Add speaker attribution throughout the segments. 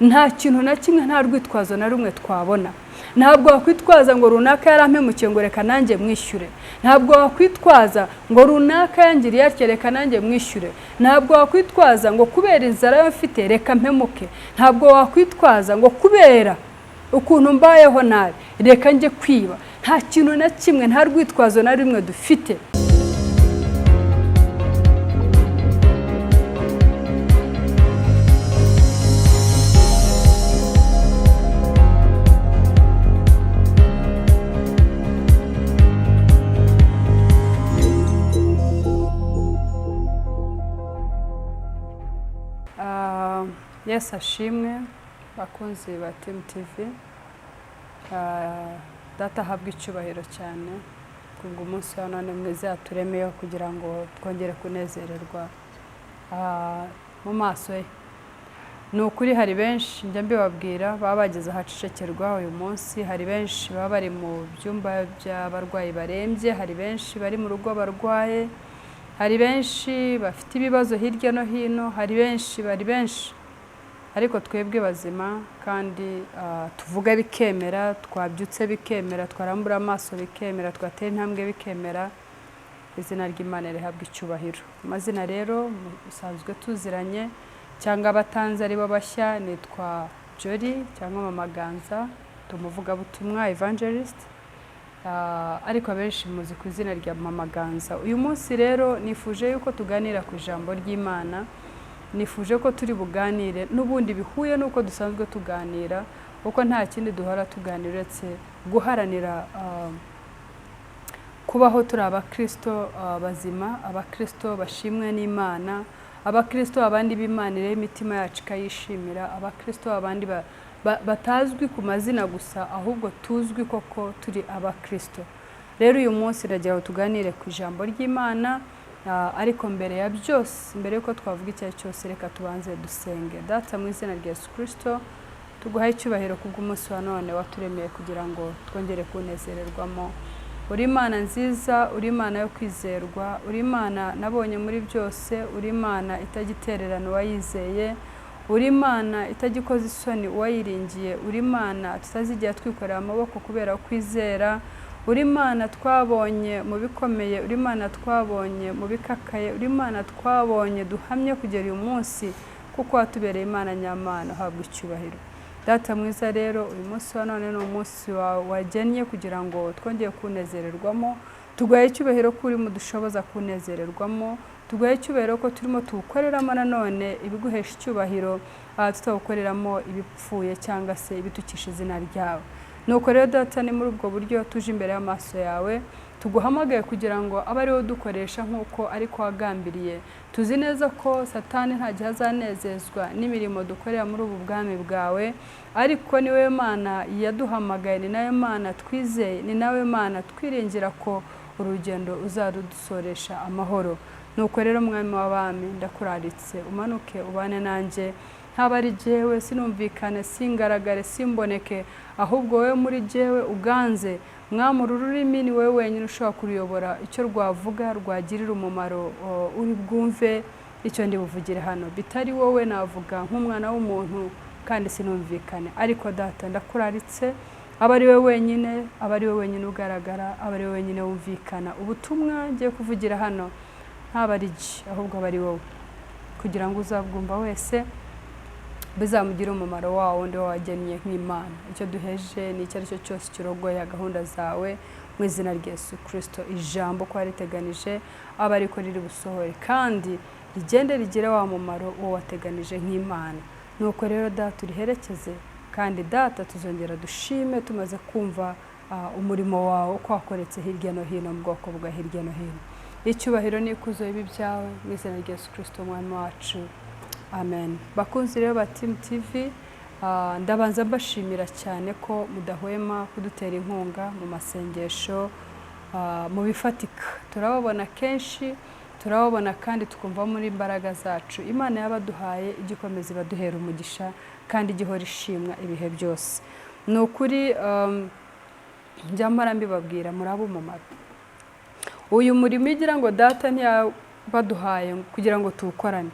Speaker 1: nta kintu na kimwe, nta rwitwazo na rumwe twabona. Ntabwo wakwitwaza ngo runaka yarampemukiye ngo reka nanjye mwishyure. Ntabwo wakwitwaza ngo runaka yangiriye atya reka nanjye mwishyure. Ntabwo wakwitwaza ngo kubera inzara yo mfite reka mpemuke. Ntabwo wakwitwaza ngo kubera ukuntu mbayeho nabi reka njye kwiba. Nta kintu na kimwe, nta rwitwazo na rumwe dufite. Yes, ashimwe bakunzi ba Team TV. Data habwa icyubahiro cyane kubwo umunsi wa none mwiza yaturemeyeho kugira ngo twongere kunezererwa mu maso ye. Nukuri hari benshi njya mbibabwira baba bageze ahacicekerwa uyu munsi. Hari benshi baba bari mu byumba by'abarwayi barembye. Hari benshi bari mu rugo barwaye. Hari benshi bafite ibibazo hirya no hino. Hari benshi ariko twebwe bazima kandi tuvuga bikemera, twabyutse bikemera, twarambura amaso bikemera, twatera intambwe bikemera. Izina ry'Imana rihabwa icyubahiro. Amazina rero usanzwe tuziranye cyangwa abatanze ari bo bashya, nitwa Jori cyangwa Mama Ganza, tumuvuga butumwa evangelist. Ariko abenshi muzi ku izina rya Mama Ganza. Uyu munsi rero nifuje yuko tuganira ku ijambo ry'Imana. Nifuje ko turi buganire n'ubundi bihuye nuko dusanzwe tuganira, uko nta kindi duhora tuganira uretse guharanira kubaho turi abakristo bazima, abakristo bashimwe n'Imana, abakristo abandi b'imanire imitima yacu kayishimira, abakristo abandi batazwi ku mazina gusa ahubwo tuzwi koko turi abakristo. Rero uyu munsi ndagira tuganire ku ijambo ry'Imana. Ariko mbere ya byose, mbere yuko twavuga icyo cyose, reka tubanze dusenge. Data mu izina rya Yesu Kristo, tuguhaye icyubahiro kubw'umunsi wa none waturemeye kugira ngo twongere kunezererwamo. Uri Imana nziza, uri Imana yo kwizerwa, uri Imana nabonye muri byose, uri Imana itagitererana uwayizeye, uri Imana itagikoze isoni uwayiringiye, uri Imana tutazigiye twikorera amaboko kubera kwizera. Uri Imana twabonye mu bikomeye, uri Imana twabonye mu bikakaye, uri Imana twabonye duhamye kugera uyu munsi kuko watubereye Imana nyamana. Habwa icyubahiro. Data mwiza rero uyu munsi wa none ni umunsi wagennye kugira ngo twongere kunezererwamo. Tuguhaye icyubahiro ko uri mu dushoboza kunezererwamo. Tuguhaye icyubahiro ko turimo tuwukoreramo nanone ibiguhesha icyubahiro, tutawukoreramo ibipfuye cyangwa se ibitukisha izina ryawe. Nuko rero Data, ni muri ubwo buryo tuje imbere y'amaso yawe, tuguhamagaye kugira ngo abe ariwo dukoresha nk'uko ariko wagambiriye. Tuzi neza ko Satani nta gihe azanezezwa n'imirimo dukorera muri ubu bwami bwawe, ariko ni wowe Mana yaduhamagaye, ni nawe Mana twizeye, ni nawe Mana twiringira ko urugendo uzarudusoresha amahoro. Nuko rero Mwami w'abami, ndakuraritse umanuke ubane nanjye. Ntaba ari jewe sinumvikane, singaragare, simboneke, ahubwo wowe muri jewe uganze. Mwami ururimi ni wowe wenyine ushobora kuruyobora, icyo rwavuga rwagirira umumaro uri bwumve icyo ndi buvugire hano. Bitari wowe navuga nk'umwana w'umuntu kandi sinumvikane. Ariko Data ndakuraritse, aba ari wowe wenyine, aba ari wowe wenyine ugaragara, aba ari wowe wenyine wumvikana. Ubutumwa ngiye kuvugira hano ntaba ari je, ahubwo aba ari wowe, kugira ngo uzabwumva wese bizamugira umumaro wawo ndi wagennye nk'Imana. Icyo duheje ni icyo ari cyo cyose kirogoya gahunda zawe mu izina rya Yesu Kristo. Ijambo ko yariteganije aba ariko riri busohore kandi rigende rigire wa mumaro uwo wateganije nk'Imana. Nuko rero Data uriherekeze, kandi Data tuzongera dushime tumaze kumva umurimo wawe uko wakoretse hirya no hino mu bwoko bwa hirya no hino. Icyubahiro n'ikuzo bibi byawe mu izina rya Yesu Kristo Umwami wacu. Amen. Bakunzi rero ba Team TV, ndabanza mbashimira cyane ko mudahwema kudutera inkunga mu masengesho, mu bifatika. Turababona kenshi, turababona kandi tukumva muri imbaraga zacu. Imana yabaduhaye igikomeza ibaduhera umugisha kandi igihora ishimwa ibihe byose. Nukuri njya mpora mbibabwira muri AbaMama. Uyu murimo igira ngo Data ntiyabaduhaye kugira ngo tuwukorane.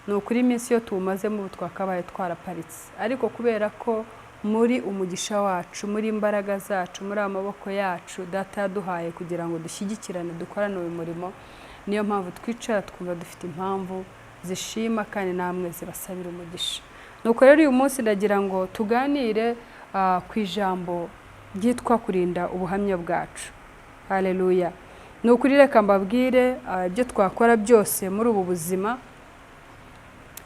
Speaker 1: ni ukuri iminsi yo tuwumazemo ubu twakabaye twaraparitse, ariko kubera ko muri umugisha wacu, muri imbaraga zacu, muri amaboko yacu data yaduhaye kugira ngo dushyigikirane dukorane uyu murimo, niyo mpamvu twicara twumva dufite impamvu zishima kandi namwe zibasabira umugisha. Nuko rero uyu munsi ndagira ngo tuganire ku ijambo ryitwa kurinda ubuhamya bwacu. Haleluya. Ni ukuri reka mbabwire ibyo twakora byose muri ubu buzima,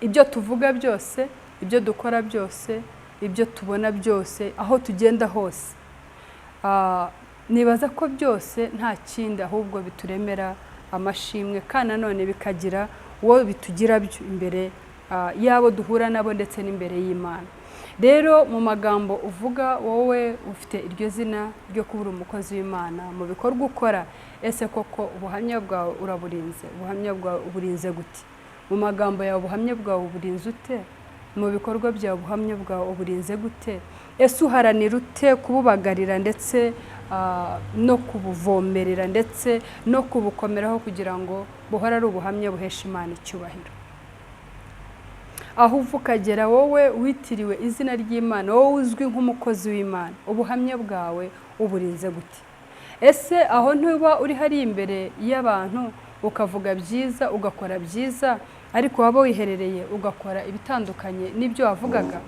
Speaker 1: ibyo tuvuga byose, ibyo dukora byose, ibyo tubona byose, aho tugenda hose, nibaza ko byose nta kindi ahubwo bituremera amashimwe, kandi nanone bikagira uwo bitugira byo imbere yabo duhura nabo ndetse n'imbere y'Imana. Rero mu magambo uvuga wowe ufite iryo zina ryo kubura umukozi w'Imana, mu bikorwa ukora, ese koko ubuhamya bwawe uraburinze? Ubuhamya bwawe uburinze gute? Mu magambo yawe ubuhamya bwawe uburinze ute? Mu bikorwa byawe ubuhamya bwawe uburinze gute? Ese uharanira ute kububagarira ndetse no kubuvomerera ndetse no kubukomeraho kugira ngo buhora ari ubuhamya buhesha Imana icyubahiro? Aho uva ukagera wowe witiriwe izina ry'Imana, wowe uzwi nk'umukozi w'Imana, ubuhamya bwawe uburinze gute? Ese aho ntuba uri hari imbere y'abantu ukavuga byiza, ugakora byiza, ariko waba wiherereye ugakora ibitandukanye n'ibyo wavugaga?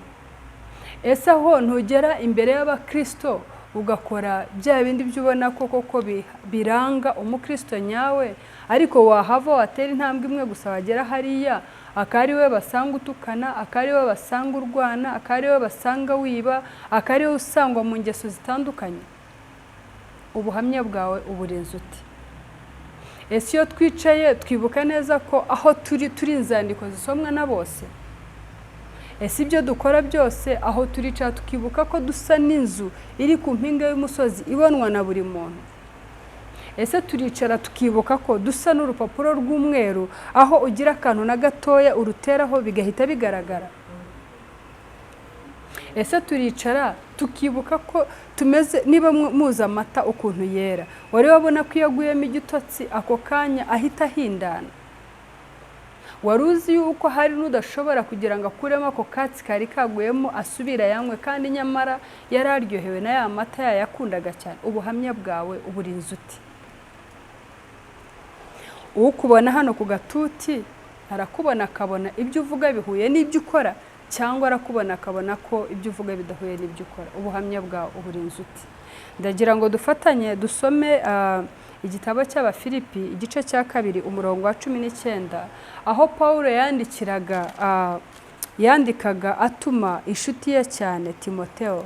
Speaker 1: Ese aho ntugera imbere y'abakristo ugakora bya bindi byubona koko biranga umukristo nyawe, ariko wahava watera intambwe imwe gusa wagera hariya akari we basanga utukana, akari we basanga urwana, akari we basanga wiba, akari we usangwa mu ngeso zitandukanye? Ubuhamya bwawe uburinze ute? Ese iyo twicaye twibuka neza ko aho turi inzandiko zisomwa na bose? Ese ibyo dukora byose aho turicara tukibuka ko dusa n'inzu iri ku mpinga y'umusozi ibonwa na buri muntu? Ese turicara tukibuka ko dusa n'urupapuro rw'umweru aho ugira akantu na gatoya uruteraho bigahita bigaragara? Ese turicara tukibuka ko tumeze, niba muza amata ukuntu yera, wari wabona ko iyo aguyemo igitotsi ako kanya ahita ahindana? Wari uzi yuko hari n'udashobora kugira ngo akuremo ako katsi kari kaguyemo asubira yanywe, kandi nyamara yari aryohewe na ya mata yayakundaga cyane? Ubuhamya bwawe uburinze ute? Ukubona hano ku gatuti arakubona akabona ibyo uvuga bihuye n'ibyo ukora, cyangwa arakubona akabona ko ibyo uvuga bidahuye n'ibyo ukora? Ubuhamya bwawe uburinze ute? Ndagira ngo dufatanye dusome igitabo cy'Abafilipi igice cya 2 umurongo wa 19, aho Paulo yandikaga atuma inshuti ye cyane Timotheo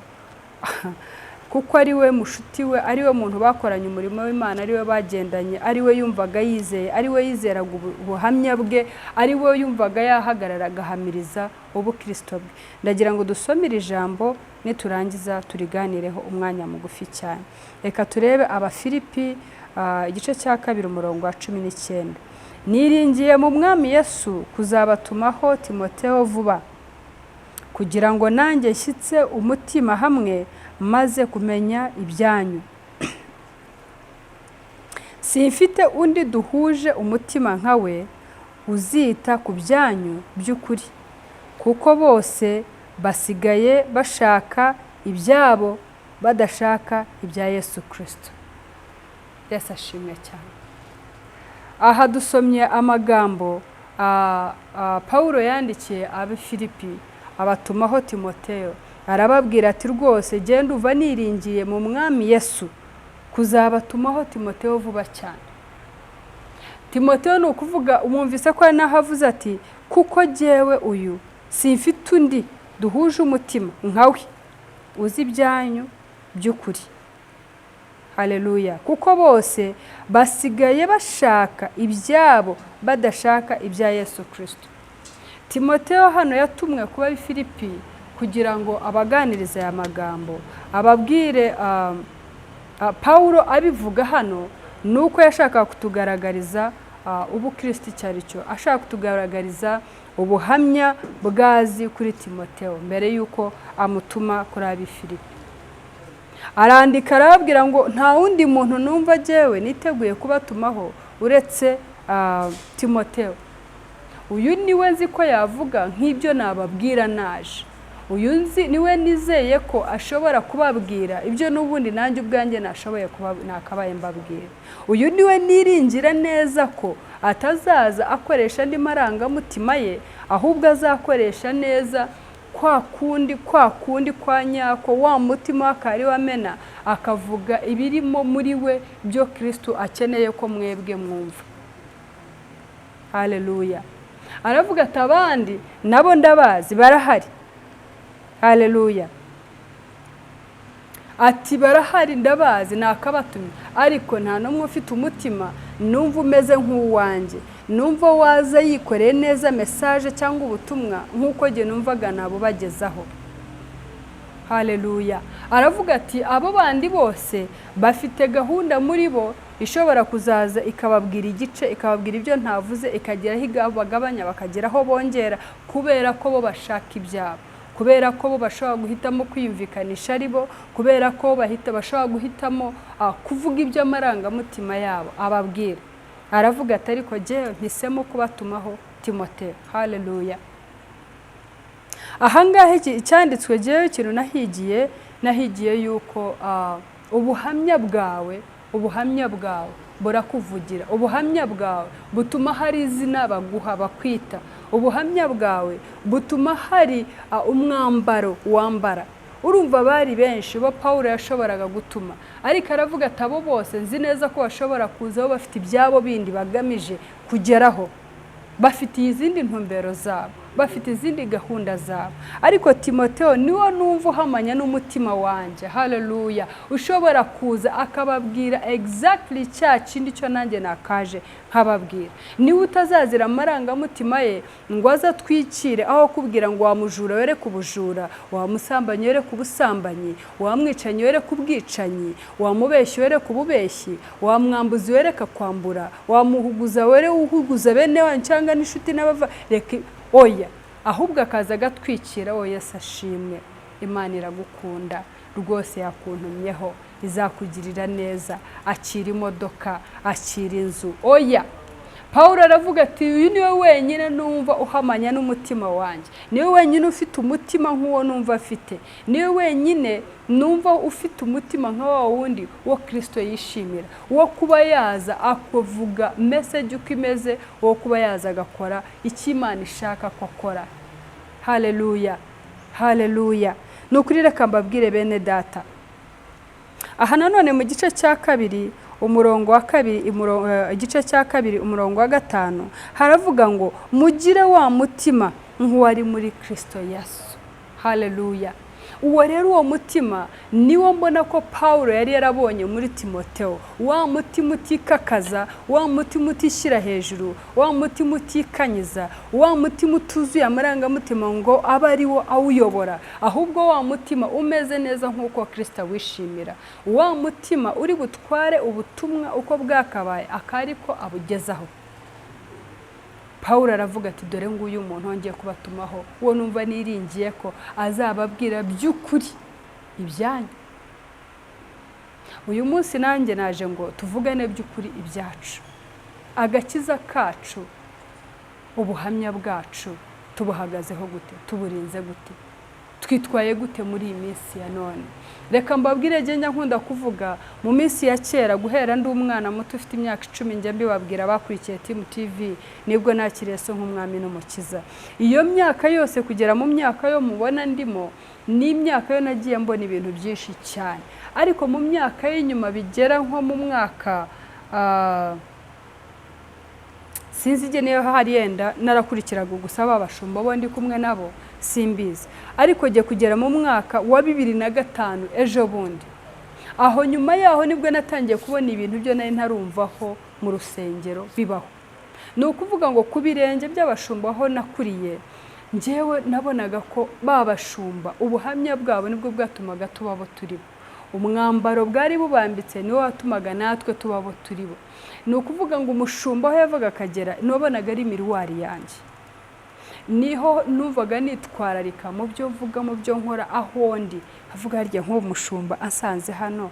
Speaker 1: kuko ari we mushuti we, ari we muntu bakoranye umurimo w'Imana, ari we bagendanye, ari we yumvaga yizeye, ari we yizeraga ubuhamya bwe, ari we yumvaga yahagarara agahamiriza ubukristo bwe. Ndagira ngo dusomere ijambo niturangiza turiganireho umwanya mugufi cyane. Reka turebe Abafilipi igice cya 2 umurongo wa 19. Niringiye mu Mwami Yesu kuzabatumaho Timotheo vuba, kugira ngo nanjye nshyitse umutima hamwe maze kumenya ibyanyu. Simfite undi duhuje umutima nkawe uzita ku byanyu by'ukuri, kuko bose basigaye bashaka ibyabo badashaka ibya Yesu Kristo. Yesu ashimwe cyane. Aha dusomye amagambo Paulo yandikiye Abafilipi abatumaho Timotheo, arababwira ati rwose genda uva niringiye mu Mwami Yesu kuzabatumaho Timotheo vuba cyane. Timotheo ni ukuvuga, umwumvise ko nahavuze ati kuko jyewe uyu simfite undi duhuje umutima nkawe uzi ibyanyu by'ukuri. Haleluya. Kuko bose basigaye bashaka ibyabo badashaka ibya Yesu Kristo. Timotheo hano yatumwe kuba Abafilipi kugira ngo abaganirize aya magambo, ababwire Paulo abivuga hano nuko yashaka kutugaragariza ubukristo cyari cyo, ashaka kutugaragariza ubuhamya bwazi kuri Timotheo mbere yuko amutuma kuri Abafilipi. Arandika arababwira ngo nta wundi muntu numva jewe niteguye kubatumaho uretse Timotheo. uyu niwe nzi ko yavuga nk'ibyo nababwira naje, uyu nzi niwe nizeye ko ashobora kubabwira ibyo n'ubundi nanjye ubwanjye nashoboye nakabaye mbabwira, uyu niwe niringira neza ko atazaza akoresha andi marangamutima ye, ahubwo azakoresha neza kwa kundi kwa nyako, wa mutima w'akari wamena, akavuga ibirimo muri we byo Kristo akeneye ko mwebwe mwumva. Haleluya. Aravuga ati abandi nabo ndabazi barahari. Haleluya. Ati barahari ndabazi nakabatumye, ariko nta numwe ufite umutima numva umeze nk'uwanjye, numva waza yikoreye neza message cyangwa ubutumwa nk'uko jye numvaga nabo bagezaho. Haleluya. Aravuga ati abo bandi bose bafite gahunda muri bo ishobora kuzaza ikababwira igice, ikababwira ibyo ntavuze, ikageraho igabagabanya bakageraho bongera, kubera ko bo bashaka ibyabo, kubera ko bo bashobora guhitamo kwiyumvikanisha ari bo, kubera ko bashobora guhitamo kuvuga ibyo amarangamutima yabo ababwira. Aravuga ati ariko jyewe mpisemo kubatumaho Timotheo. Haleluya. Ahangahe icyanditswe jyewe ikintu nahigiye yuko ubuhamya bwawe burakuvugira, ubuhamya bwawe butuma hari izina baguha bakwita, ubuhamya bwawe butuma hari umwambaro wambara. Urumva bari benshi bo Paulo yashoboraga gutuma, ariko aravuga ati abo bose nzi neza ko bashobora kuzaho bafite ibyabo bindi bagamije kugeraho, bafite izindi ntumbero zabo, bafite izindi gahunda zabo, ariko Timotheo niwo numva uhamanya n'umutima wanje. Haleluya. Ushobora kuza akababwira exactly cya kindi cyo nanjye nakaje nkababwira. Niwe utazazira amarangamutima ye ngo azatwikire aho kubwira ngo wamujura were kubujura, wamusambanyi were kubusambanyi, wamwicanyi were kubwicanyi, wamubeshyi were kububeshyi, wamwambuzi were kakwambura, wamuhuguza were uhuguza bene wanyu cyangwa n'inshuti n'abava. Reka oya, ahubwo akaza gatwikira. Oya sashimwe, Imana iragukunda rwose, yakuntumyeho, izakugirira neza, akira imodoka, akira inzu. Oya, Paulo aravuga ati uyu niwe wenyine numva uhamanya n'umutima wanjye, niwe wenyine ufite umutima nk'uwo numva afite, niwe wenyine numva ufite umutima nk'awa wundi wo Kristo yishimira, wo kuba yaza akuvuga message uko imeze, wo kuba yaza agakora icyo Imana ishaka ko akora. Haleluya. Haleluya. Nukuri reka mbabwire bene data, aha nanone mu gice cya kabiri umurongo wa kabiri, igice cya kabiri umurongo wa 5 haravuga ngo mugire wa mutima nk'uwari muri Kristo Yesu. Haleluya. Uwo rero uwo mutima niwo mbona ko Paulo yari yarabonye muri Timotheo, wa mutima utikakaza, wa mutima utishyira hejuru, wa mutima utikanyiza, wa mutima utuzuye amarangamutima ngo aba ari wo awuyobora, ahubwo wa mutima umeze neza nk'uko Kristo wishimira, wa mutima uri butware ubutumwa uko bwakabaye akariko abugezaho. Paulo aravuga ati dore nguyu umuntu wongeye kubatumaho, uwo numva niringiye ko azababwira by'ukuri ibyanyu. Uyu munsi nanjye naje ngo tuvugane by'ukuri ibyacu, agakiza kacu, ubuhamya bwacu tubuhagazeho gute, tuburinze gute, twitwaye gute muri iyi minsi ya none. Reka mbabwire njya nkunda kuvuga mu minsi ya kera, guhera ndi umwana muto ufite imyaka 10 njya mbibabwira bakurikiye TV nibwo nakiriye so nk'umwami n'umukiza. Iyo myaka yose kugera mu myaka yo mubona ndimo, ni imyaka yo nagiye mbona ibintu byinshi cyane, ariko mu myaka y'inyuma bigera nko mu mwaka sinzige niyo hari yenda narakurikiraga gusa abashumba bo ndi kumwe nabo simbizi, ariko jye kugera mu mwaka wa 2005 ejo bundi, aho nyuma yaho nibwo natangiye kubona ibintu byo nari ntarumvaho mu rusengero bibaho. Ni ukuvuga ngo ku birenge by'abashumba aho nakuriye, njyewe nabonaga ko babashumba ubuhamya bwabo nibwo bwatumaga tubabo turibo, umwambaro bwari bubambitse niwo watumaga natwe tubabo turibo. Ni ukuvuga ngo umushumba aho yavaga akagera nobonaga ari miruwari yanjye, niho numvaga nitwararika mu byo mvuga mu byo nkora aho ndi, avuga harya nk'umushumba asanze hano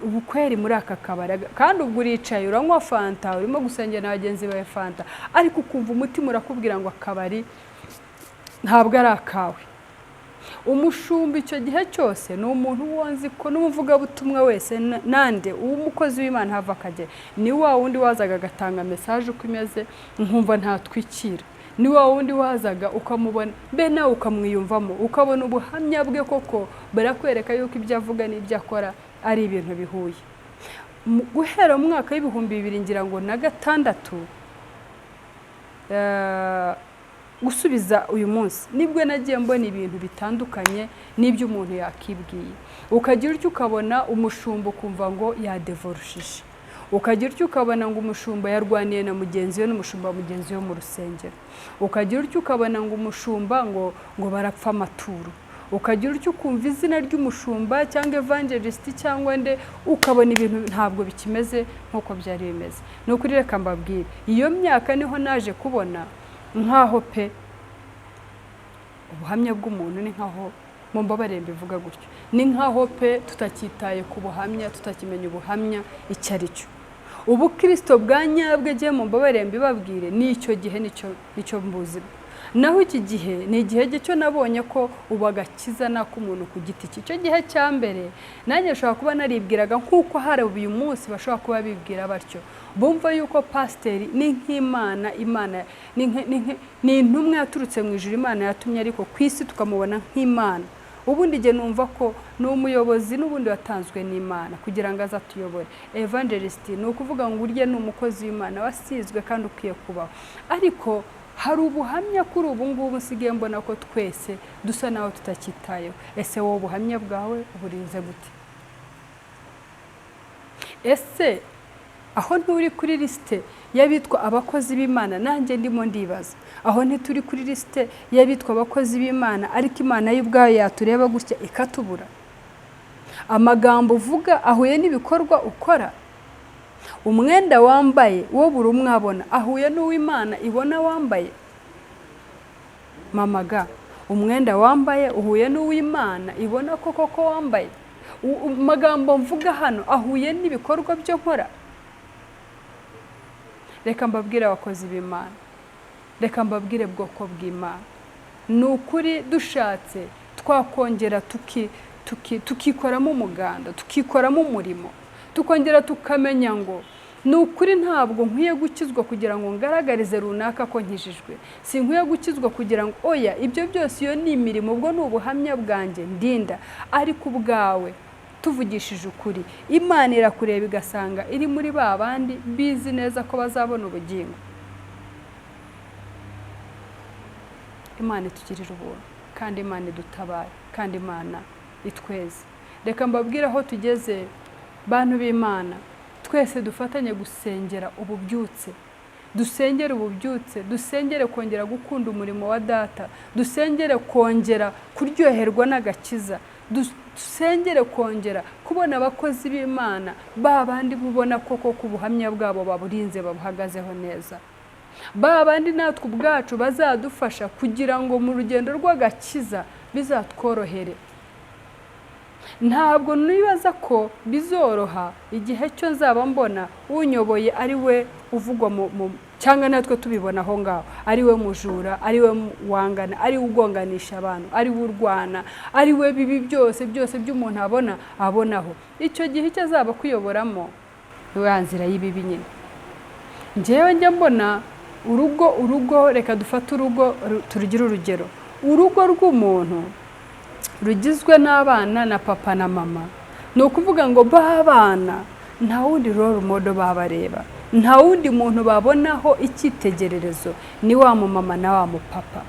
Speaker 1: ubukweri muri aka kabari kandi ubwo uricaye uranywa fanta urimo gusengera na bagenzi bawe fanta ariko ukumva umutima urakubwira ngo akabari ntabwo ari akawe. Umushumba icyo gihe cyose ni umuntu wonzi ko n'umuvugabutumwa wese nande umukozi w'Imana hava akagera ni wa wundi wazaga agatanga message uko imeze nkumva ntatwikira, ni wa wundi wazaga ukamubona be nawe ukamwiyumvamo ukabona ubuhamya bwe koko barakwereka yuko ibyo avuga n'ibyo akora ari ibintu bihuye. Guhera mu mwaka w'2000 ngira ngo na 6 gusubiza uyu munsi nibwo nagiye mbona ibintu bitandukanye n'ibyo umuntu yakibwiye. Ukagira icyo ukabona umushumba kumva ngo yadevorushije, ukagira icyo ukabona ngo umushumba yarwaniye na mugenzi we n'umushumba mugenzi we mu rusengero, ukagira icyo ukabona ngo umushumba ngo barapfa amaturo, ukagira icyo ukumva izina ry'umushumba cyangwa evangelist cyangwa nde ukabona ibintu ntabwo bikimeze nkuko byari bimeze. No kuri reka mbabwire iyo myaka niho naje kubona nkaho pe ubuhamya bw'umuntu ni nkaho mu mbabare mbivuga gutyo, ni nkaho pe tutakitaye ku buhamya, tutakimenya ubuhamya icyo ari cyo. Ubu Kristo bwa nyabwe giye mu mbabare mbibabwire n'icyo gihe nicyo mbuzi. Naho iki gihe ni igihe cyo nabonye ko ubagakiza nako umuntu ku giti cye. Icyo gihe cya mbere nanjye nshobora kuba naribwiraga nkuko hari uyu munsi bashobora kuba bibwira batyo, bumva yuko pasiteri ni nk'Imana, Imana ni intumwa yaturutse mu ijuru, Imana yatumye ariko ku isi tukamubona nk'Imana. Ubundi nge numva ko ni umuyobozi n'ubundi watanzwe n'Imana kugira ngo azatuyobore. Evangelist ni ukuvuga ngo urye ni umukozi w'Imana wasizwe kandi ukwiye kubaho. Ariko hari ubuhamya kuri ubu ngubu nsigaye mbona ko twese dusa naho tutakitayeho. Ese wowe ubuhamya bwawe burinze gute? Ese aho nturi kuri liste y'abitwa abakozi b'Imana nanjye ndimo ndibaza, aho ntituri kuri liste y'abitwa abakozi b'Imana ariko Imana y'ubwayo yatureba gutya ikatubura? Amagambo uvuga ahuye n'ibikorwa ukora? Umwenda wambaye wo buri umwe abona ahuye n'uw'Imana ibona wambaye? Mamaga, umwenda wambaye uhuye n'uw'Imana ibona koko wambaye? Magambo mvuga hano ahuye n'ibikorwa byo nkora? Reka mbabwire abakozi b'Imana, reka mbabwire bwoko bw'Imana, ni ukuri dushatse twakongera tukikoramo umuganda, tukikoramo umurimo, tukongera tukamenya ngo ni ukuri ntabwo nkwiye gukizwa kugira ngo ngaragarize runaka ko nkijijwe, si nkwiye gukizwa kugira ngo oya ibyo byose iyo ni imirimo, ubwo ni ubuhamya bwanjye ndinda, ariko ubwawe tuvugishije ukuri Imana irakureba igasanga iri muri ba bandi bizi neza ko bazabona ubugingo. Imana itugirira ubuntu kandi Imana idutabare kandi Imana itweze. Reka mbabwire aho tugeze bantu b'Imana, twese dufatanye gusengera ububyutse, dusengere ububyutse, dusengere kongera gukunda umurimo wa data, dusengere kongera kuryoherwa n'agakiza, dusengere kongera kubona abakozi b'Imana babandi bubona koko ku buhamya bwabo baburinze babuhagazeho neza, babandi natwe ubwacu bazadufasha kugira ngo mu rugendo rw'agakiza bizatworohere. Ntabwo nibaza ko bizoroha igihe cyo nzaba mbona unyoboye ari we uvugwa cyangwa natwe tubibona aho ngaho, ari we mujura, ari we wangana, ari we ugonganisha abantu, ari we urwana, ari we bibi byose by'umuntu abonaho. Icyo gihe icyo azaba kuyoboramo ya nzira y'ibibi nyine. Njyewe njya mbona urugo, reka dufate urugo turugira urugero, urugo rw'umuntu rugizwe n'abana na papa na mama, ni ukuvuga ngo babana nta wundi role model babareba, nta wundi muntu babonaho icyitegererezo, ni wa mama na wa mupapa.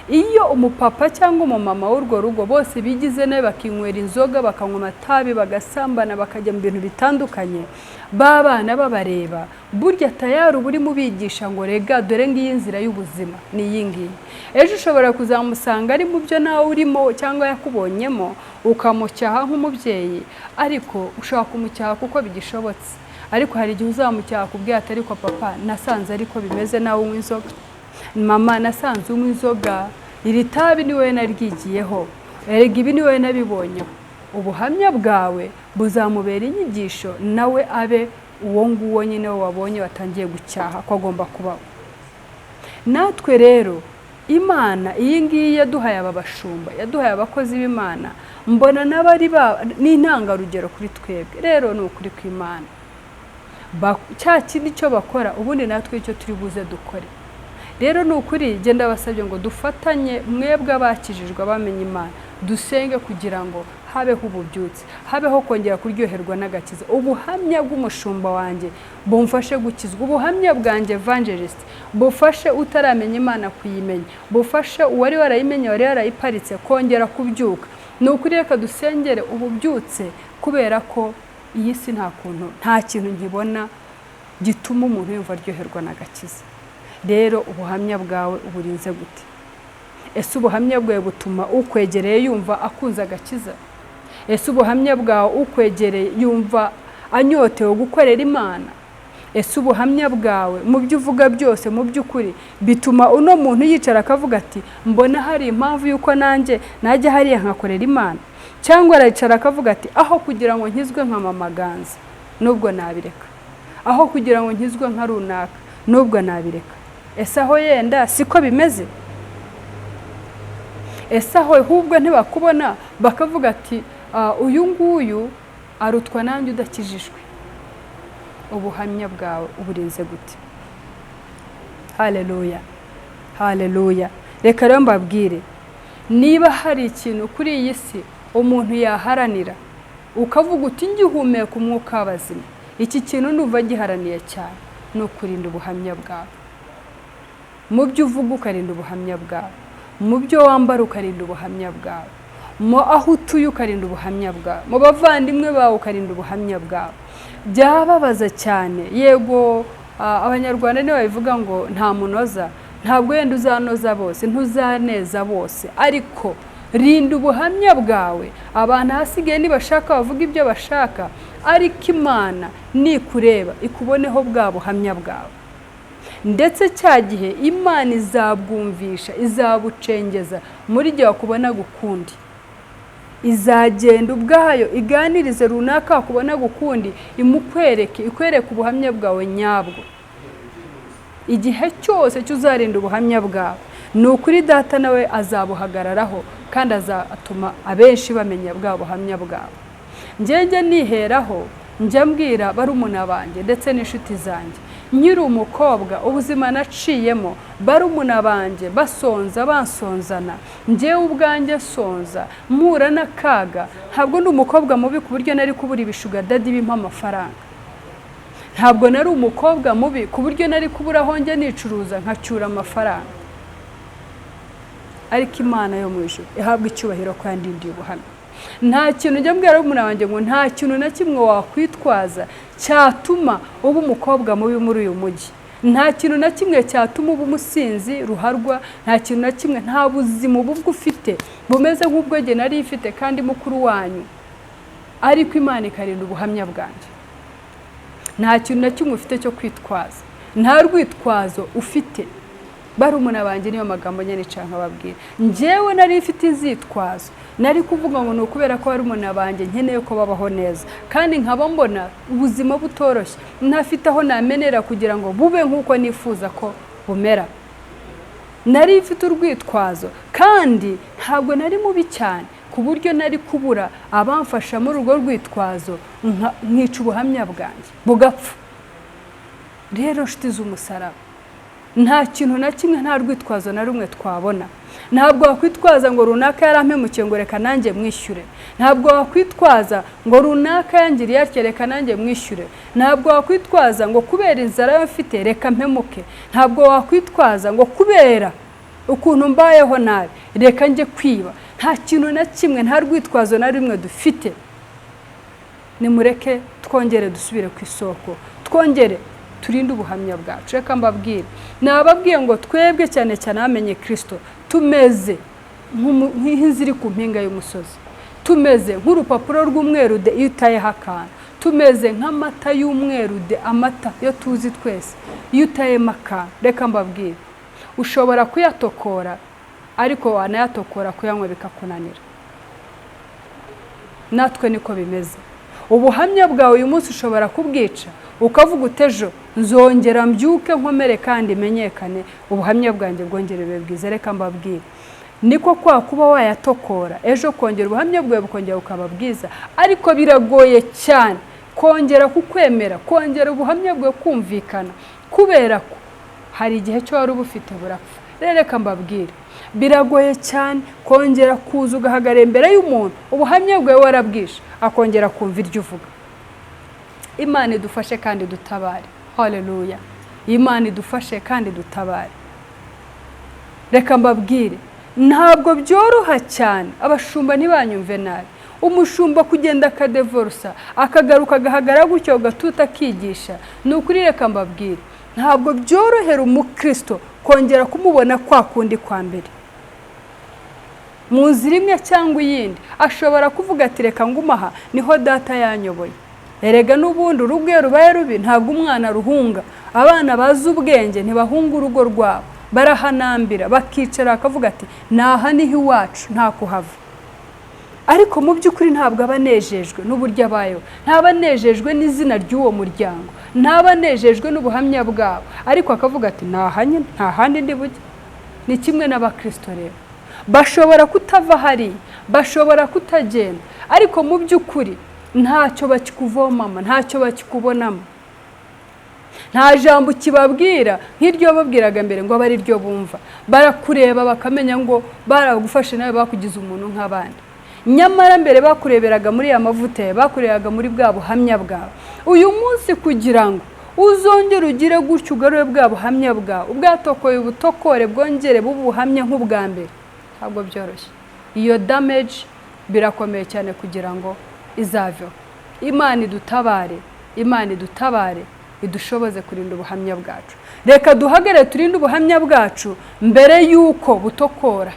Speaker 1: Iyo umupapa cyangwa umumama w'urwo rugo bose bigize nawe bakinywera inzoga, bakanywa amatabi, bagasambana, bakajya mu bintu bitandukanye, babana babareba, burya tayari buri mubigisha ngo rega dore ngiyi inzira y'ubuzima ni iyi ngiyi. Ejo ushobora kuzamusanga ari mu byo nawe urimo cyangwa yakubonyemo ukamucyaha nk'umubyeyi, ariko ushaka kumucyaha kuko bigishobotse. Ariko hari igihe uzamucyaha kubwira ati ariko papa nasanze ariko bimeze nawe unywa inzoga, mama nasanze unywa inzoga, iri tabi ni wowe naryigiyeho, erega ibi ni wowe nabibonyeho. ubuhamya bwawe buzamubera inyigisho nawe abe uwo nguwo nyine wabonye watangiye gucyaha ko agomba kubaho. Natwe rero Imana iyi ngiyi yaduhaye aba bashumba, yaduhaye abakozi b'Imana, mbona n'abari n'intangarugero kuri twebwe. Rero ni ukuri kw'Imana cya kindi cyo bakora ubundi natwe icyo turi buze dukore. Rero ni ukuri genda basabye ngo dufatanye mwebwe abakijijwe abamenye Imana, dusenge kugira ngo habeho ububyutse, habeho kongera kuryoherwa n'agakiza. Ubuhamya bw'umushumba wanjye bumfashe gukizwa, ubuhamya bwanjye evangelist bufashe utaramenya Imana kuyimenya, bufashe uwari warayimenye wari yarayiparitse kongera kubyuka. Ni ukuri reka dusengere ububyutse, kubera ko iyi si nta kintu ngibona gituma umuntu yumva aryoherwa n'agakiza. Rero ubuhamya bwawe uburinze gute? Ese ubuhamya bwawe butuma ukwegereye yumva akunze agakiza? Ese ubuhamya bwawe ukwegereye yumva anyotewe gukorera Imana? Ese ubuhamya bwawe mu byo uvuga byose mu by'ukuri bituma uno muntu yicara akavuga ati mbona hari impamvu yuko nanjye najya hariya nkakorera Imana? Cyangwa aricara akavuga ati aho kugira ngo nkizwe nka mama Ganza nubwo nabireka, aho kugira ngo nkizwe nka runaka nubwo nabireka? Ese aho yenda siko bimeze? Ese aho hubwo ntibakubona bakavuga ati uyu nguyu arutwa nanjye udakijijwe? Ubuhamya bwawe uburinze gute? Haleluya, haleluya. Reka rero mbabwire, niba hari ikintu kuri iyi si umuntu yaharanira ukavuga uti ngihumeka umwuka w'abazima, iki kintu nuva giharaniye cyane ni ukurinda ubuhamya bwawe. Mu byo uvuga ukarinda ubuhamya bwawe, mu byo wambara ukarinda ubuhamya bwawe, mu aho utuye ukarinda ubuhamya bwawe, mu bavandimwe bawe ukarinda ubuhamya bwawe. Byababaza cyane, yego abanyarwanda nibo babivuga ngo nta munoza, ntabwo wenda uzanoza bose, ntuzaneza bose, ariko rinda ubuhamya bwawe. Abantu hasigaye nibashaka bavuga ibyo bashaka, ariko Imana nikureba ikuboneho bwa buhamya bwawe. Ndetse cya gihe Imana izabwumvisha, izabucengeza muri gihe wakubona gukundi. Izagenda ubwayo iganirize runaka wakubona gukundi, ikwereke ubuhamya bwawe nyabwo. Igihe cyose cyuzarinda ubuhamya bwawe, ni ukuri Data nawe azabuhagararaho kandi azatuma abenshi bamenya bwa buhamya bwawe. Njye niheraho njya mbwira barumuna banjye ndetse n'inshuti zanjye, nyiri umukobwa ubuzima naciyemo, barumuna banjye basonza bansonzana, njyewe ubwanjye sonza mpura n'akaga. Ntabwo ndi umukobwa mubi ku buryo nari kubura ibishuga dadi bimpa amafaranga. Ntabwo nari umukobwa mubi ku buryo nari kubura aho njye nicuruza nkacyura amafaranga. Ariko Imana yo mu ijuru ihabwa icyubahiro ko yandindiye ubuhamya. Nta kintu njya mbwira barumuna banjye ngo nta kintu na kimwe wakwitwaza cyatuma uba umukobwa mubi muri uyu mujyi. Nta kintu na kimwe cyatuma uba umusinzi ruharwa, nta kintu na kimwe, nta buzima ubwo ufite bumeze nk'ubwo njye nari ifite kandi mukuru wanyu. Ariko Imana ikarinda ubuhamya bwanjye. Nta kintu na kimwe ufite cyo kwitwaza, nta rwitwazo ufite. Barumuna banjye niyo magambo nyene canka babwira. Njyewe nari ifite inzitwazo, nari kuvuga ngo no kubera ko barumuna banjye nkeneye ko babaho neza, kandi nkaba mbona ubuzima butoroshye, ntafite aho namenera kugira ngo bube nk'uko nifuza ko bumera. Nari ifite urwitwazo kandi ntabwo nari mubi cyane ku buryo nari kubura abamfasha muri urwo rwitwazo nkica ubuhamya bwanjye bugapfa. Rero nshuti z'umusaraba, nta kintu na kimwe, nta rwitwazo na rumwe twabona. Ntabwo wakwitwaza ngo runaka yarampemukiye ngo reka nanjye mwishyure. Ntabwo wakwitwaza ngo runaka yangiriye atya reka nanjye mwishyure. Ntabwo wakwitwaza ngo kubera inzara yo mfite reka mpemuke. Ntabwo wakwitwaza ngo kubera ukuntu mbayeho nabi reka njye kwiba. Nta kintu na kimwe, nta rwitwazo na rumwe dufite. Nimureke twongere dusubire ku isoko, twongere turinde ubuhamya bwacu. Reka mbabwire, nababwiye ngo twebwe cyane cyane amenye Kristo tumeze nk'inziri ku mpinga y'umusozi, tumeze nk'urupapuro rw'umweru de iyo utayeho akantu, tumeze nk'amata y'umweru de, amata yo tuzi twese iyo utayemo akantu. Reka mbabwire, ushobora kuyatokora ariko wanayatokora kuyanywa bikakunanira. natwe niko bimeze. Ubuhamya bwawe uyu munsi ushobora kubwica ukavuga utejo nzongera mbyuke nkomere kandi menyekane ubuhamya bwanjye bwongere bube bwiza. Reka mbabwire, niko kwa kuba wayatokora ejo kongera ubuhamya bwawe bukongera ukaba bwiza, ariko biragoye cyane kongera kukwemera, kongera ubuhamya bwawe kumvikana, kubera ko hari igihe cyo wari ubufite burapfa. Reka mbabwire, biragoye cyane kongera kuza ugahagarara imbere y'umuntu ubuhamya bwawe warabwishe akongera kumva iryo uvuga. Imana idufashe kandi dutabare. Haleluya. Imana idufashe kandi dutabare. Reka mbabwire, ntabwo byoroha cyane, abashumba ntibanyumve nabi, umushumba kugenda akadevorusa akagaruka agahagarara gutyo gatuta akigisha. Ni ukuri reka mbabwire, ntabwo byorohera umukristo kongera kumubona kwa kundi kwa mbere. Mu nzira imwe cyangwa iyindi ashobora kuvuga ati reka ngumaha niho data yanyoboye. Erega n'ubundi urugo rubaye rubi ntabwo umwana ruhunga. Abana bazi ubwenge ntibahunga urugo rwabo, barahanambira bakicara akavuga ati naha niho iwacu nta kuhava. Ariko mu by'ukuri ntabwo abanejejwe n'uburyo abayeho, ntabanejejwe n'izina ry'uwo muryango, ntabanejejwe n'ubuhamya bwabo, ariko akavuga ati nahanye nta handi ndi bujye. Ni kimwe n'abakristo rero, bashobora kutava hari, bashobora kutagenda, ariko mu by'ukuri ntacyo bakikuvomamo, ntacyo bakikubonamo. Nta jambo kibabwira nk'iryo babwiraga mbere ngo bari ryo bumva. Barakureba bakamenya ngo baragufashe nawe bakugize umuntu nk'abandi. Nyamara mbere bakureberaga muri ya mavuta, bakurebaga muri bwa buhamya bwawe. Uyu munsi kugira ngo uzongere ugire gutyo ugarure bwa buhamya bwawe, ubwatokoye ubutokore bwongere bubuhamya nk'ubwa mbere, ntabwo byoroshye. Iyo damage birakomeye cyane kugira ngo izaveho. Imana idutabare, Imana idutabare, idushoboze kurinda ubuhamya bwacu. Reka duhagere turinde ubuhamya bwacu mbere yuko butokora,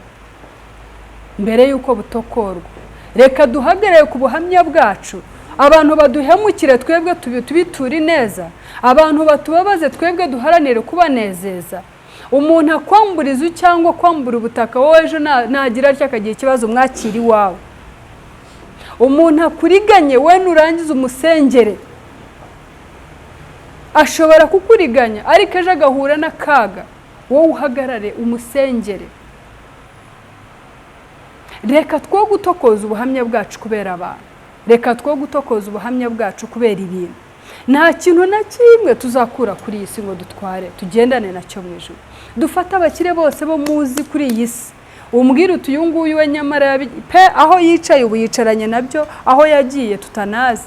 Speaker 1: mbere yuko butokorwa. Reka duhagarare ku buhamya bwacu, abantu baduhemukire twebwe tubituri neza, abantu batubabaze twebwe duharanire kubanezeza. Umuntu akwamburiza cyangwa kwambura ubutaka wowe ejo nagira cyakagiye ikibazo mwakiri wawe. Umuntu akuriganye we nurangiza umusengere, ashobora kukuriganya ariko ejo agahura n'akaga, wowe uhagarare umusengere. Reka two gutokoza ubuhamya bwacu kubera abantu, reka two gutokoza ubuhamya bwacu kubera ibintu. Nta kintu na kimwe tuzakura kuri iyi si ngo dutware tugendane nacyo mu ijuru. Dufata abakire bose bo muzi kuri iyi si, umbwira uti uyu nguyu we nyamara pe aho yicaye ubu yicaranye nabyo, aho yagiye tutanazi.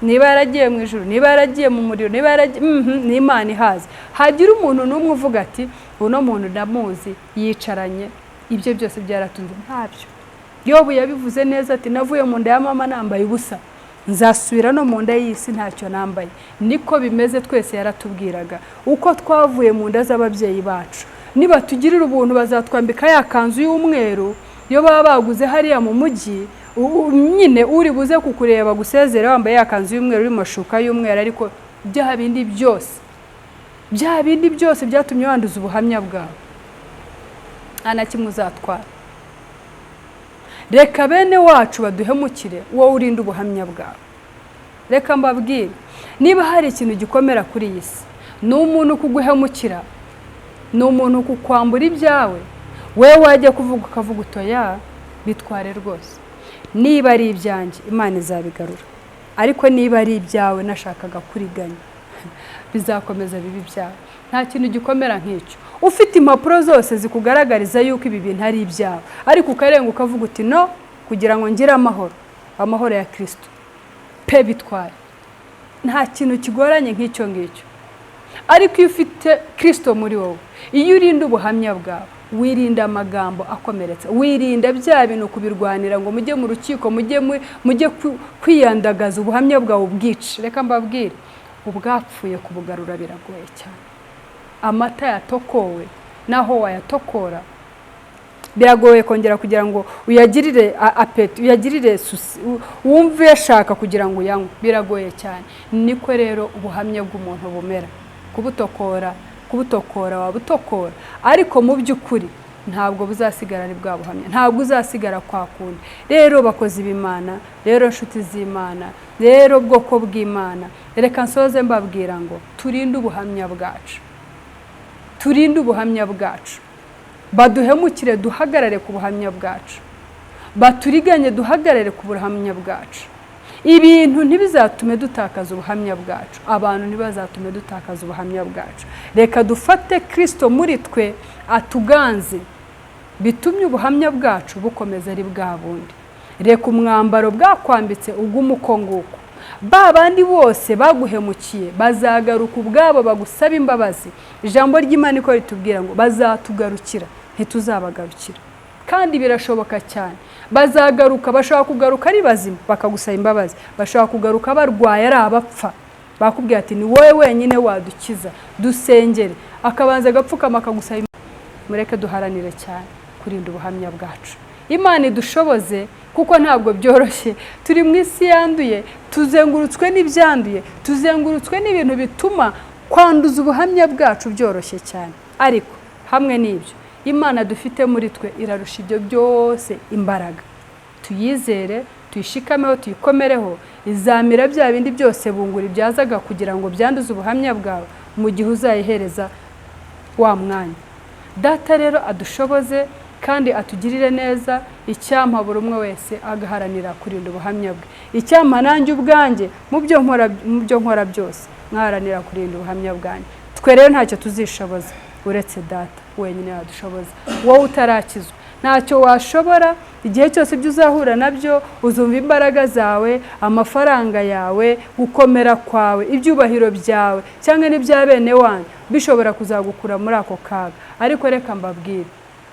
Speaker 1: Niba yaragiye mu ijuru, niba yaragiye mu muriro, niba yaragiye ni Imana ihazi. Hagira umuntu n'umwe uvuga ati uno muntu ndamuzi yicaranye, ibyo byose byaratunze. Ntabyo. Yobu yabivuze neza ati navuye mu nda ya mama nambaye ubusa, nzasubira no mu nda y'isi ntacyo nambaye. Niko bimeze twese yaratubwiraga, uko twavuye mu nda z'ababyeyi bacu. Niba tugirira ubuntu bazatwambika ya kanzu y'umweru yo baba baguze hariya mu mujyi, nyine uri buze kukureba gusezera wambaye ya kanzu y'umweru iri mashuka y'umweru, ariko bya bindi byose byatumye wanduza ubuhamya bwawe ana kimwe uzatwara. Reka bene wacu baduhemukire, wowe urinde ubuhamya bwawe. Reka mbabwire, niba hari ikintu gikomera kuri iyi si, ni umuntu kuguhemukira, ni umuntu kukwambura ibyawe, wewe wajya kuvuga ukavuga utoya bitware rwose. Niba ari ibyanjye Imana izabigarura, ariko niba ari ibyawe nashakaga kuriganya bizakomeza bibi byawe. Nta kintu gikomera nk'icyo. Ufite impapuro zose zikugaragariza yuko ibi bintu ari ibyawe, ariko ukarenga ukavuga uti no, kugira ngo ngire amahoro ya Kristo pe bitware. Nta kintu kigoranye nk'icyo ngicyo. Ariko iyo ufite Kristo muri wowe, iyo urinda ubuhamya bwawe, wirinda amagambo akomeretsa, wirinda bya bintu kubirwanira ngo mujye mu rukiko, mujye kwiyandagaza ubuhamya bwawe ubwice. Reka mbabwire, ubwapfuye kubugarura biragoye cyane. Amata yatokowe naho wayatokora biragoye kongera kugira ngo uyagirire apeti, uyagirire susi, wumve yashaka kugira ngo uyanywe, biragoye cyane. Niko rero ubuhamya bw'umuntu bumera, kubutokora wabutokora, ariko mu by'ukuri ntabwo buzasigara ari bwa buhamya, ntabwo uzasigara kwa kundi. Rero bakozi b'Imana, rero nshuti z'Imana, rero bwoko bw'Imana, reka nsoze mbabwira ngo turinde ubuhamya bwacu, turinde ubuhamya bwacu, baduhemukire duhagarare ku buhamya bwacu, baturiganye duhagarare ku buhamya bwacu. Ibintu ntibizatume dutakaza ubuhamya bwacu, abantu ntibazatume dutakaza ubuhamya bwacu. Reka dufate Kristo muri twe atuganze, bitumye ubuhamya bwacu bukomeza ari bwa bundi. Reka umwambaro bwakwambitse ugume uko nguko. Ba bandi bose baguhemukiye bazagaruka ubwabo bagusaba imbabazi. Ijambo ry'Imana iko ritubwira ngo bazatugarukira, ntituzabagarukira. Kandi birashoboka cyane, bazagaruka, bashobora kugaruka ari bazima bakagusaba imbabazi, bashobora kugaruka barwaye ari abapfa, bakubwira ati ni wowe wenyine wadukiza, dusengere, akabanza agapfukama akagusaba imbabazi. Mureke duharanire cyane kurinda ubuhamya bwacu. Imana idushoboze, kuko ntabwo byoroshye. Turi mu isi yanduye, tuzengurutswe n'ibyanduye, tuzengurutswe n'ibintu bituma kwanduza ubuhamya bwacu byoroshye cyane. Ariko hamwe n'ibyo, Imana dufite muri twe irarusha ibyo byose imbaraga. Tuyizere, tuyishikameho, tuyikomereho, izamira bya bindi byose bunguri byazaga kugira ngo byanduze ubuhamya bwawe mu gihe uzayihereza wa mwanya. Data rero adushoboze kandi atugirire neza, icyampa buri umwe wese agaharanira kurinda ubuhamya bwe. Icyampa nanjye ubwanjye mu byo nkora byose nkaharanira kurinda ubuhamya bwanjye. Twe rero ntacyo tuzishoboza uretse Data wenyine yadushoboza. Wowe utarakizwa ntacyo washobora. Igihe cyose ibyo uzahura nabyo uzumva imbaraga zawe, amafaranga yawe, gukomera kwawe, ibyubahiro byawe cyangwa n'ibya bene wanyu bishobora kuzagukura muri ako kaga. Ariko reka mbabwire,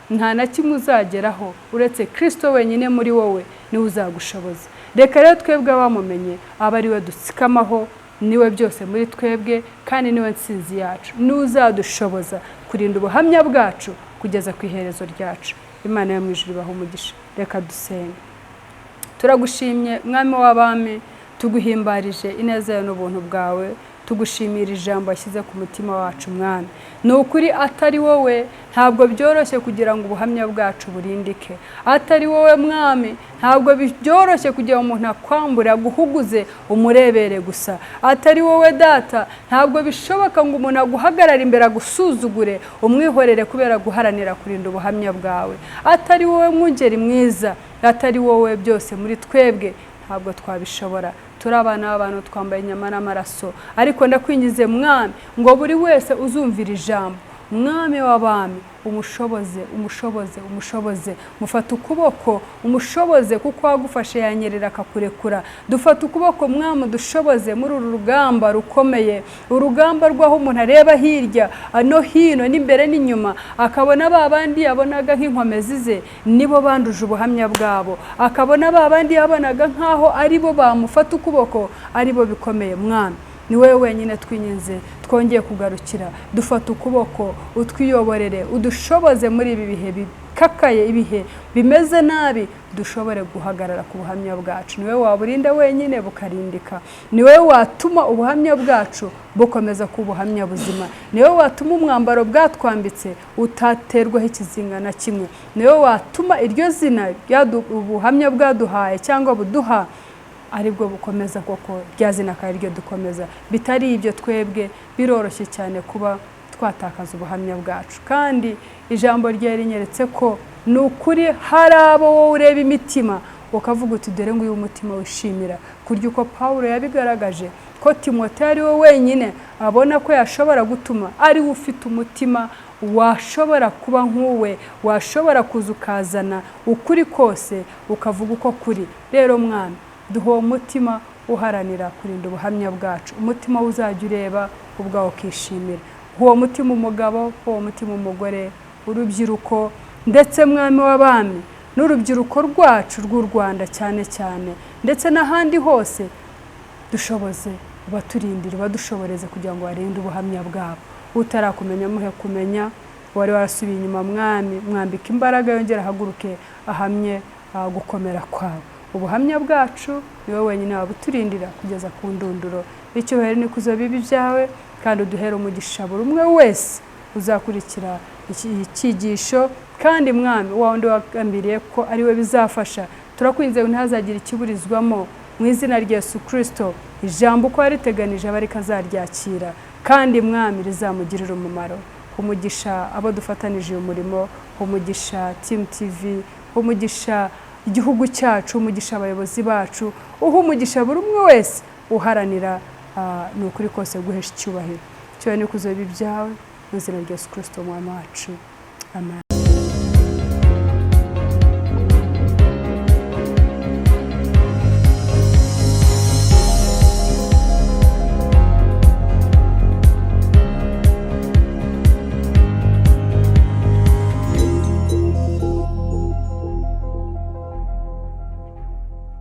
Speaker 1: nta na kimwe uzageraho uretse Kristo wenyine muri wowe niwe uzagushoboza. Reka rero twebwe abamumenye aba ari we dutsikamaho, niwe byose muri twebwe, kandi niwe nsinzi yacu, n'uzadushoboza kurinda ubuhamya bwacu kugeza ku iherezo ryacu. Imana yo mu ijuru ibahe umugisha. Reka dusenge. Turagushimye mwami w'abami, tuguhimbarije ineza yawe n'ubuntu bwawe, tugushimira ijambo washyize ku mutima wacu mwami. Ni ukuri atari wowe ntabwo byoroshye kugira ngo ubuhamya bwacu burindike. Atari wowe mwami ntabwo byoroshye kugira ngo umuntu akwambure aguhuguze umurebere gusa. Atari wowe Data ntabwo bishoboka ngo umuntu aguhagarara imbere agusuzugure umwihorere kubera guharanira kurinda ubuhamya bwawe. Atari wowe mwungeri mwiza, atari wowe byose muri twebwe ntabwo twabishobora. Turi abana b'abantu twambaye inyama n'amaraso, ariko ndakwingize mwami ngo buri wese uzumvira ijambo, mwami w'abami, umushoboze, mufata ukuboko umushoboze, kuko wagufashe yanyerera akakurekura. Dufata ukuboko mwami dushoboze muri uru rugamba rukomeye, urugamba rw'aho umuntu areba hirya no hino n'imbere n'inyuma akabona ba bandi yabonaga nk'inkomezi ze nibo banduje ubuhamya bwabo, akabona ba bandi yabonaga nk'aho ari bo bamufata ukuboko ari bo bikomeye. Mwami ni wowe wenyine twinyenze twongeye kugarukira. Dufata ukuboko utwiyoborere, udushoboze muri ibi bihe bikakaye, ibihe bimeze nabi, dushobore guhagarara ku buhamya bwacu. Ni wowe waburinda wenyine bukarindika, ni wowe watuma ubuhamya bwacu bukomeza ku buhamya buzima, ni wowe watuma umwambaro bwatwambitse utaterwaho ikizinga na kimwe, ni wowe watuma iryo zina ubuhamya bwaduhaye cyangwa buduha aribwo bukomeza, koko rya zina kandi ryo dukomeza. Bitari ibyo twebwe biroroshye cyane kuba twatakaza ubuhamya bwacu. Kandi ijambo rye rinyeretse ko ni ukuri hari abo wowe ureba imitima ukavuga uti dore ngo uyu mutima wishimira kurya, uko Pawulo yabigaragaje ko Timoteyo ari we wenyine abona ko yashobora gutuma ari we ufite umutima washobora kuba nk'uwe, washobora kuza ukazana ukuri kose ukavuga uko kuri. Rero mwana duho umutima uharanira kurinda ubuhamya bwacu, umutima uzajya ureba ubwawo ukishimira. Uwo mutima umugabo, uwo mutima umugore, urubyiruko, ndetse mwami w'abami n'urubyiruko rwacu rw'u Rwanda cyane cyane, ndetse n'ahandi hose, dushoboze baturindire, badushoboreze kugira ngo barinde ubuhamya bwabo. Utarakumenya muhe kumenya, wari warasubiye inyuma mwami mwambika imbaraga yongera ahaguruke ahamye gukomera kwawe. Ubuhamya bwacu ni wowe wenyine wabuturindira kugeza ku ndunduro. Icyubahiro n'ikuzo bibi byawe, kandi uduhere umugisha buri umwe wese uzakurikira icyigisho kandi mwami wa wundi wagambiriye ko ari we bizafasha turakwinze ntazagire ikiburizwamo mu izina rya Yesu Kristo ijambo uko yariteganije abari kazaryakira kandi mwami rizamugirira umumaro umugisha abo dufatanije umurimo umugisha Team TV umugisha igihugu cyacu umugisha abayobozi bacu umugisha buri umwe wese uharanira n'ukuri kose guhesha icyubahiro cyo ni kuzoba ibyawe mu izina rya Yesu Kristo umwami wacu amen.